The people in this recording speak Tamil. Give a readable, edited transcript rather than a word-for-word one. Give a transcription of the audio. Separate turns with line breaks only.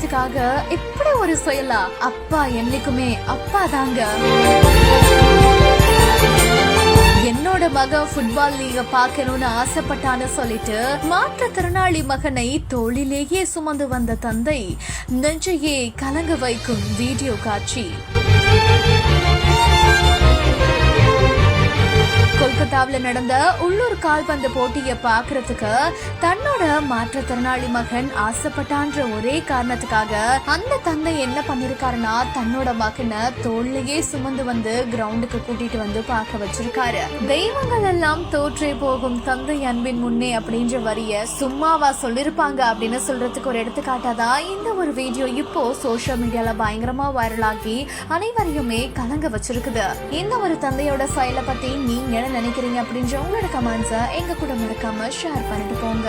காரணத்துக்காக இப்படி ஒரு செயலா? அப்பா என்னைக்குமே அப்பா தாங்க. என்னோட மகன் ஃபுட்பால் லீக பார்க்கணும்னு ஆசைப்பட்டான்னு சொல்லிட்டு மாற்றுத்திறனாளி மகனை தோளிலேயே சுமந்து வந்த தந்தை நெஞ்சையே கலங்க வைக்கும் வீடியோ காட்சி. கொல்கத்தாவில நடந்த உள்ளூர் கால்பந்து போட்டியை பாக்குறதுக்கு தன்னோட மாற்றுத்திறனாளி மகன் ஆசைப்பட்டான்ற ஒரே காரணத்துக்காக அந்த தந்தை என்ன பண்ணிருக்காருன்னா தன்னோட மகனை தோல்லையே சுமந்து வந்து கிரவுண்டுக்கு கூட்டிட்டு வந்து பார்க்க வச்சிருக்காரு. தெய்வங்கள் எல்லாம் தோற்றே போகும் தந்தை அன்பின் முன்னே அப்படின்ற வரிய சும்மாவா சொல்லிருப்பாங்க அப்படின்னு சொல்றதுக்கு ஒரு எடுத்துக்காட்டாதான் இந்த ஒரு வீடியோ இப்போ சோசியல் மீடியால பயங்கரமா வைரலாகி அனைவரையுமே கலங்க வச்சிருக்குது. இந்த ஒரு தந்தையோட செயலை பத்தி நீங்க நினைக்கிறீங்க அப்படின்ற உங்களோட கமெண்ட்ஸை எங்க கூட மறக்காம ஷேர் பண்ணிட்டு போங்க.